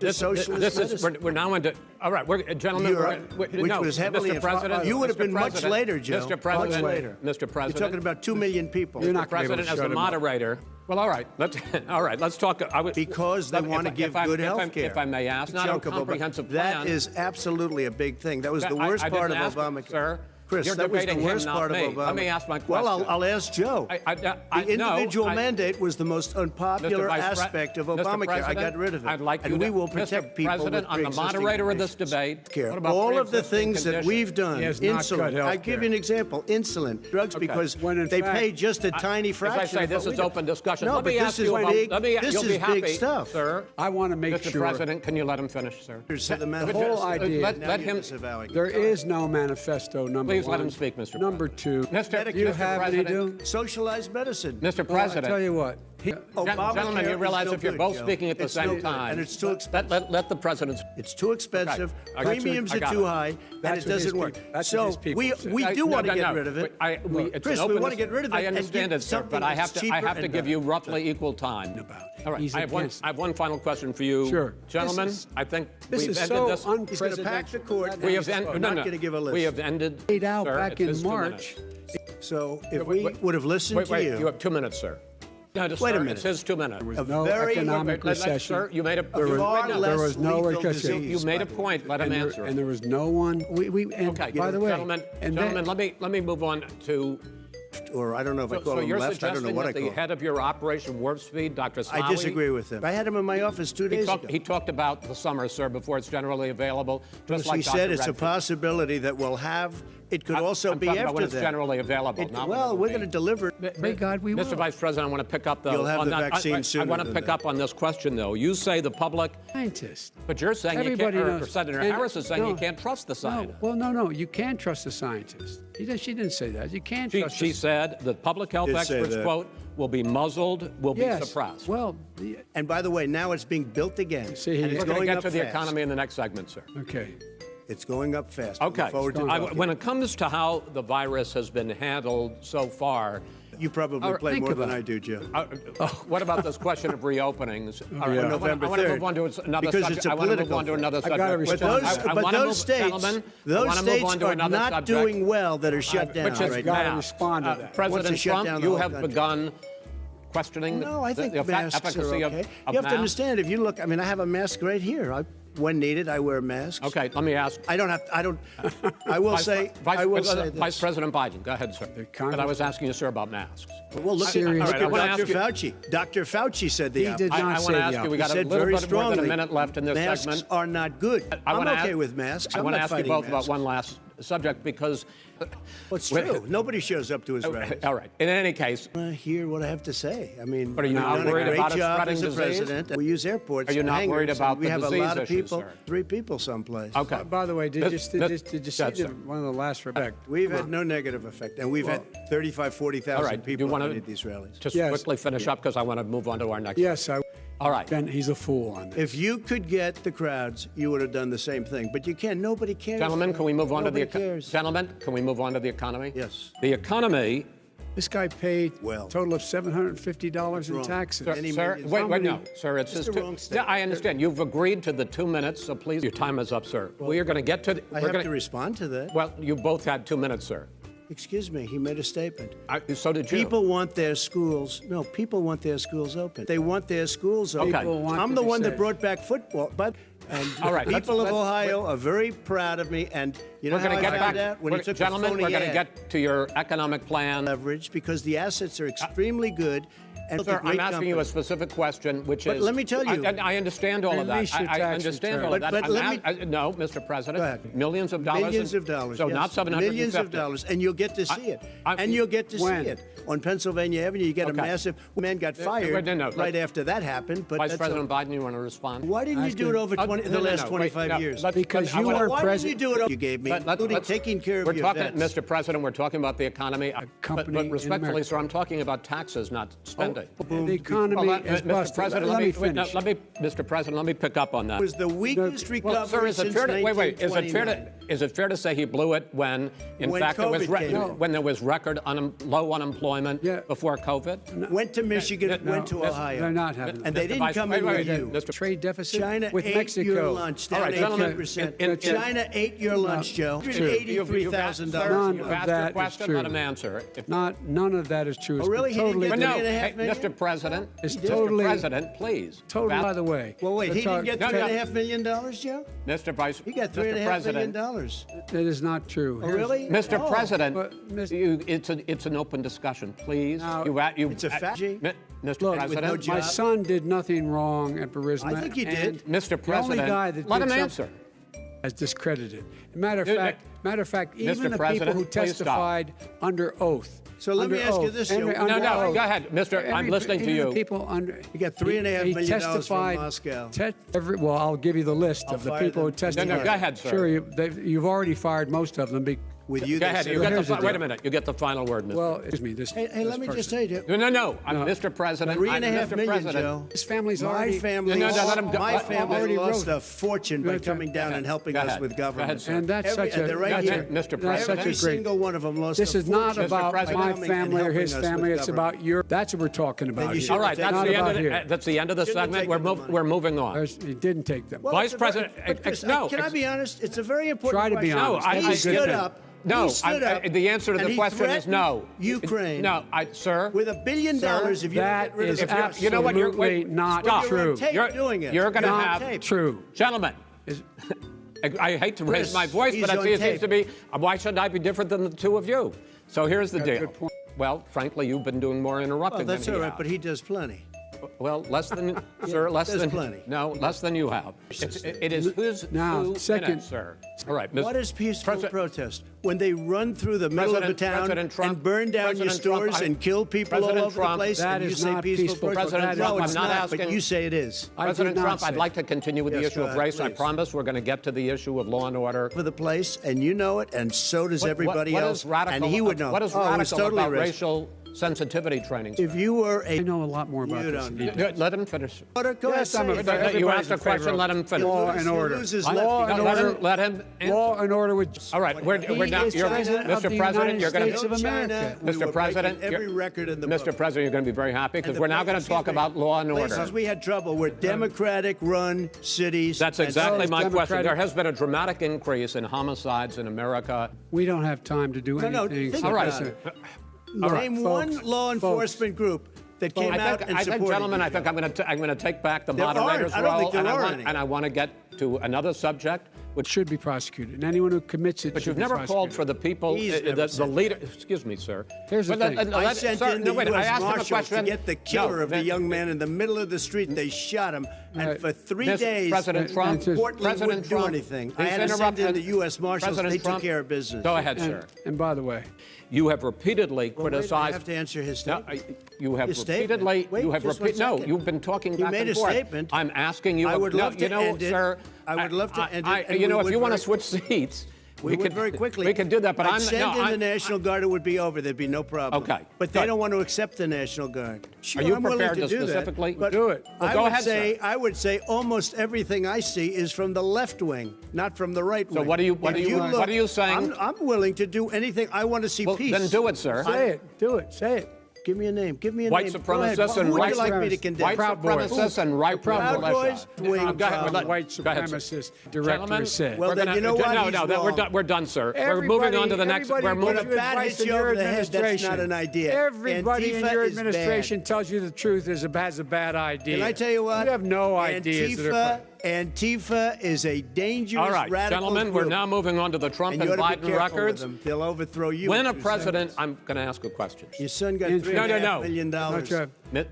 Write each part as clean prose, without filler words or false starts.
the socialist medicine. We're now into. All right, gentlemen. Which was heavily Mr. President. You would have been much later, Joe. Mr. President. Much later. Mr. President. You're talking about 2 million people. You're not President as a moderator. Well, all right. Let's talk. Because they want to give good health care. If I may ask, not a comprehensive plan. That is absolutely a big thing. That was the worst part of Obamacare. Sir. Chris, that was the worst part of Obama. Let me ask my question. Well, I'll ask Joe. The individual mandate was the most unpopular aspect of Obamacare. I got rid of it. And we will protect people with President, I'm the moderator of this debate. All of the things that we've done, insulin. I give you an example. Insulin, drugs, because they pay just a tiny fraction. As I say, this is open discussion. No, but this is big. This is big stuff, sir. I want to make sure. Mr. President, can you let him finish, sir? The whole idea. Let him. There is no manifesto. Number one. Please let him speak, Mr. Number two. Mr. You have any do? Socialized medicine. Mr. President. I'll tell you what. Gentlemen, you realize if you're both speaking at the same time. And it's too expensive. Let the President. It's too expensive. Premiums are too high, and it doesn't work. So we do want to get rid of it. Chris, we want to get rid of it. I understand it, sir, but I have to give you roughly equal time. All right. I have one final question for you. Sure. Gentlemen, I think this we've is ended so this. He's going to pack the court. We have ended. Not going to give a list. We have ended. Laid out back in March. So if we would have listened to you. You have 2 minutes, sir. No, wait a minute. It's his 2 minutes. There was no economic recession. Sir, you made a there was no recession. You made a point. Let him answer. And there was no one. Okay. By the way, gentlemen, let me move on to. Or I don't know if I call him left. I don't know what I call him. The head of your Operation Warp Speed, Dr. Slawi. I disagree with him. I had him in my office 2 days ago. He talked about the summer, sir, before it's generally available. Just like he said, it's a possibility that we'll have. It could also be after that. When it's generally available. Well, we're going to deliver. Thank God we will. Mr. Vice President, I want to pick up You'll have the vaccine sooner. I want to pick up on this question, though. You say the public. Scientists. But you're saying Everybody you can't. knows. Or Senator Harris is saying you can't trust the scientists. No. You can't trust the scientists. She didn't say that. You can't trust. She said the public health experts, quote, will be muzzled, will be suppressed. Well, and by the way, now it's being built again. We're going to get to the economy in the next segment, sir. Okay. It's going up fast. Okay. When it comes to how the virus has been handled so far, you probably play more than I do, Joe. What about this question of reopenings? November 3rd. I want to move on to another subject. I want to move on to another subject. But those states are not doing well that are shut down right now. Respond to that. President Trump, you have begun questioning the efficacy of masks. You have to understand, if you look, I mean, I have a mask right here. When needed, I wear masks. Okay, let me ask. I will say this. Vice President Biden, go ahead, sir. But I was asking you, sir, about masks. Well, look at Dr. Fauci. Dr. Fauci said the opposite. He did not say the opposite. We got a little bit more than a minute left in this segment. Masks are not good. I'm okay with masks. I want to ask you both about one last subject because. Well, it's true. Nobody shows up to his rallies. All right. In any case. I want to hear what I have to say. I mean, but are you not worried about it spreading disease? President. We use airports. Are you not worried about the disease issue? We have a lot of people, sir? 3 people someplace. Okay. By the way, did you see one of the last effect? We've had no negative effect, and we've had 35, 40,000 people at these rallies. Just quickly finish up because I want to move on to our next. Yes, all right. Ben, he's a fool on this. If you could get the crowds, you would have done the same thing. But you can't. Nobody cares. Gentlemen, can we move on to the economy? Gentlemen, can we move on to the economy? Yes. The economy. This guy paid a total of $750 in taxes. Sir, wait, no, sir. It's just I understand. You've agreed to the 2 minutes, so please, your time is up, sir. We are going to get to. I have to respond to that. Well, you both had 2 minutes, sir. Excuse me, he made a statement. So did you. People want their schools. No, people want their schools open. They want their schools open. Okay. I'm the one that brought back football, but all right, people of Ohio are very proud of me, and you know how I found out when he took a phony ad. We're going to get to your economic plan. Leverage, because the assets are extremely good. And sir, I'm asking you a specific question, which is. But let me tell you. I understand all of that. I understand all of that. But no, Mr. President. Millions of dollars. Millions of dollars. So not 750. Millions of dollars, and you'll get to see it. And you'll get to see it on Pennsylvania Avenue. You get a massive. Man got fired right after that happened. But Vice President Biden, you want to respond? Why didn't you do it over the last 25 years? Because you were president. Why didn't you do it? You gave me me, including taking care of your vets. Mr. President, we're talking about the economy. But respectfully, sir, I'm talking about taxes, not spending. The economy is Mr. President, let me finish. Mr. President, let me pick up on that. It was the weakest recovery since 1929. Is it fair to say he blew it when, in fact, when there was record low unemployment before COVID? Went to Michigan, went to Ohio. They're not having and they didn't come in with you. Trade deficit China with ate Mexico. your lunch, down 18%. China ate your lunch, Joe. $183,000. None of that is true. Let him answer. None of that is true. Oh, really? Totally Mr. President, Mr. President, please. Totally, by the way. Well, wait, he didn't get $3.5 million, Joe? Mr. Vice, he got $3.5 million. That is not true. Oh, really? Mr. President, it's an open discussion, please. It's a fact. Mr. President, my son did nothing wrong at Burisma. I think he did. Mr. President, let him answer. As discredited. Matter of fact, even the people who testified under oath. So let me ask you this, Joe. No, go ahead, Mr. I'm listening to you. People under. You got $3.5 million from Moscow. Well, I'll give you the list of the people who testified. No, go ahead, sir. Sure, you've already fired most of them. With you, go ahead. Wait a minute. You get the final word, Mr. Well, excuse me. Hey, let me just say to you. No. Mr. President. $3.5 million, Joe. His family's already. My family lost a fortune by coming down and helping us with government. And that's such a Mr. President. Every single one of them lost. This is not about my family or his family. It's about your. That's what we're talking about. All right. That's the end of the segment. We're moving on. He didn't take them. Vice President. No. Can I be honest? It's a very important question. Try to be honest. He stood up. No, the answer to the question is no. Ukraine. No, sir. With $1 billion, if you that get rid is of absolutely you know what, you're not true. You're doing it. You're going to have true, gentlemen. I hate to raise my voice, but it seems to be. Why should I be different than the two of you? So here's the deal. Well, frankly, you've been doing more interrupting than he has. That's all right, but he does plenty. Well, less than, sir, less than plenty. No, less than you have. It is who's now, second, sir. All right, what is peaceful protest? When they run through the middle of the town and burn down your stores and kill people all over the place, that and you is say not peaceful protest? President Trump, No, it's I'm not asking. But you say it is. President Trump, I'd like to continue with the issue of race. I promise we're going to get to the issue of law and order. For the place, and you know it, and so does everybody else. And he would know. What is radical about racial sensitivity training? If you were I know a lot more about this. Let him finish. Go ahead. You asked a question. Let him finish. Law and order. Let him. Law and order with. All right, we're not. Mr. President, you're going to. Mr. President, every record in the Mr. President, you're going to be very happy because we're now going to talk about law and order. Places we had trouble were Democratic-run cities. That's exactly my question. There has been a dramatic increase in homicides in America. We don't have time to do anything. All right. Name one law enforcement group that came out and supported. I think, gentlemen, I think I'm going to take back the moderator's role, and I want to get to another subject, which should be prosecuted. And anyone who commits it. But you've never called for the people, the leader. Excuse me, sir. Here's the thing. I sent in the U.S. Marshals to get the killer of the young man in the middle of the street. They shot him, and for 3 days, President Trump, Portland wouldn't do anything. I had to send in the U.S. Marshals. They took care of business. Go ahead, sir. And by the way, you have repeatedly criticized. I have to answer his statement. You have repeatedly. No, you've been talking back and forth. You made a statement. I'm asking you. I would love to end it. Sir. I would love to end it. You know, if you want to switch seats, we could very quickly. We could do that, but I'd send in the National Guard. It would be over. There'd be no problem. Okay, but they don't want to accept the National Guard. Sure, are you I'm prepared willing to do specifically that, but do it? Well, go ahead, sir. I would say almost everything I see is from the left wing, not from the right wing. So what are you saying? I'm willing to do anything. I want to see peace. Then do it, sir. Say it. Do it. Say it. Give me a name. Give me a white name. Supremacists and white supremacists. White supremacists and right Proud Boys. White supremacist director said. Well, then you know what? No, we're done, sir. We're moving on to the next. We're moving. When a bat hits you over the head, that's not an idea. Everybody in your administration tells you the truth has a bad idea. Can I tell you what? You have no ideas. Antifa is a dangerous, radical group. Gentlemen, we're now moving on to the Trump and Biden records. They'll overthrow you. When a president, I'm going to ask a question. Your son got $3.5 million.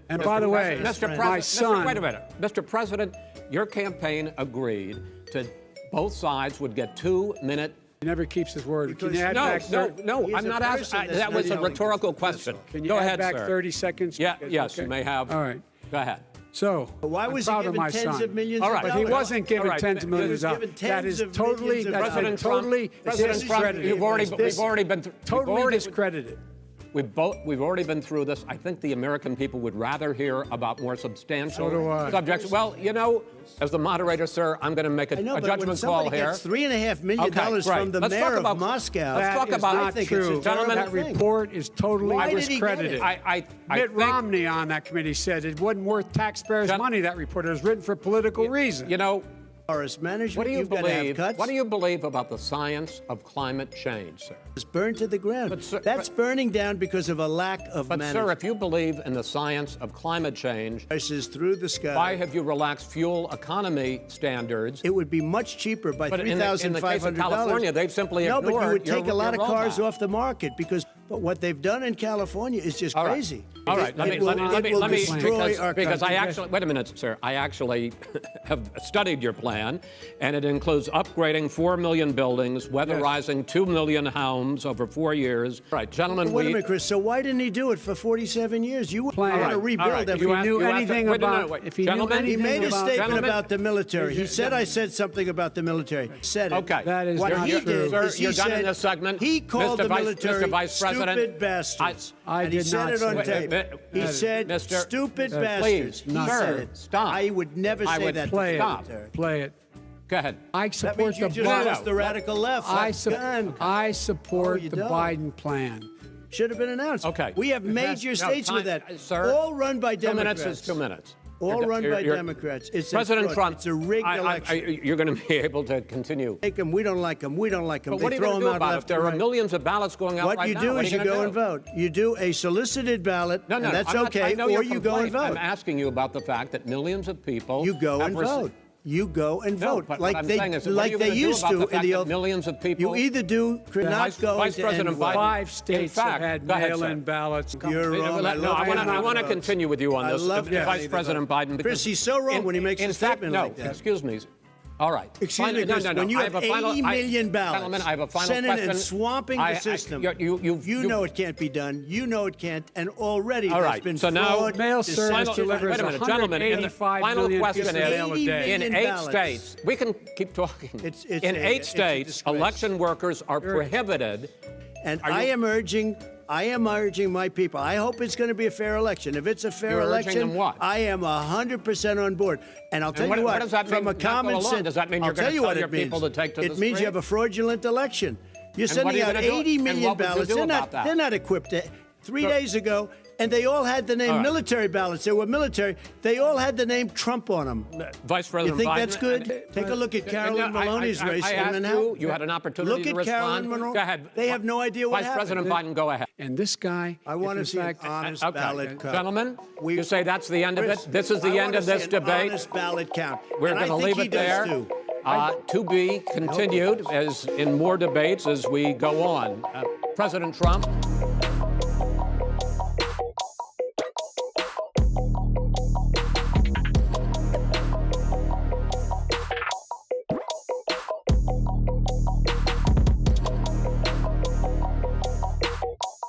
And by the way, my son. Wait a minute, Mr. President, your campaign agreed to both sides would get 2-minute. He never keeps his word. Can you add back no, I'm not asking. That was a rhetorical question. Can you go add ahead, back sir. 30 seconds? Yeah, yes, you may have. All right. Go ahead. So why was I'm he proud of given my tens son. of millions All of right. dollars? But he wasn't given tens of millions of dollars. That is totally, President Trump, totally discredited. We've already been totally discredited. We've already been through this. I think the American people would rather hear about more substantial subjects. Well, you know, as the moderator, sir, I'm going to make a judgment call here. Gets $3.5 million from the mayor of Moscow. Let's talk about that. True. Gentlemen, that report is totally discredited. Mitt Romney on that committee said it wasn't worth taxpayers' money. That report, it was written for political reasons. You know, Forest management. What do you believe about the science of climate change, sir? It's burned to the ground. That's burning down because of a lack of management. But, sir, if you believe in the science of climate change, prices through the sky. Why have you relaxed fuel economy standards? It would be much cheaper by $3,500. In the case of California, they've simply ignored. No, but you would take a lot of cars rollback. off the market but what they've done in California is just crazy. All right, let me destroy our because country. I actually wait a minute, sir. I actually have studied your plan, and it includes upgrading 4 million buildings, weatherizing 2 million homes over 4 years. All right, gentlemen. Wait a minute, Chris. So why didn't he do it for 47 years? You want to rebuild everything. If he knew anything about, he made a statement about the military. He said I said something about the military. Said it. Okay. That is what he did. Sir, Is you're done in this segment. He called the military Mr. Vice President, stupid bastards. I and he did said not it on say tape. He said stupid bastards. Please, he said it. Stop. I would never say that to the military. Play it. Go ahead. I That support means you the just lost the radical left. I support you the don't. Biden plan. Should have been announced. Okay. We have major states with that. Sir, all run by 2 Democrats. minutes is 2 minutes. All run by Democrats. It's President Trump. It's a rigged election. You're going to be able to continue. Take them. We don't like them. We don't like them. But what are you going to do about it? There are millions of ballots going out right now. What you do is you go and vote. You do a solicited ballot, and that's okay, or you go and vote. I'm asking you about the fact that millions of people. You go and vote. You go and vote, but like they used to in the old. Millions of people. You either do not go Vice President Biden. 5 states have had mail-in ballots. You're wrong. I want to continue with you on this, Vice President Biden. Chris, he's so wrong when he makes a statement like that. Excuse me. All right. Excuse me, Chris, when you have 80 million ballots I have a final sending question. and swamping the system, you know it can't be done. You know it can't, and already there's been so now fraud. Mail service delivers wait a minute, gentlemen. The final question is: in 8 states, we can keep talking. In 8 states, election workers are prohibited. And I am urging my people. I hope it's going to be a fair election. If it's a fair election, I am 100% on board. And I'll tell you what, from a common sense, does that mean you're going to tell your people to take to the street? It means you have a fraudulent election. You're sending out 80 million ballots. They're not equipped. 3 days ago, and they all had the name military ballots. They were military. They all had the name Trump on them. Vice President Biden. You think that's good? Take a look at Carolyn Maloney's race. I asked you had an opportunity to respond. Look at Carolyn Maloney. Go ahead. They have no idea what happened. Vice President Biden, go ahead. And this guy, I want to see an honest ballot count. Gentlemen, you say that's the end of it? This is the end of this debate? Honest ballot count. We're going to leave it there. To be continued as in more debates as we go on. President Trump.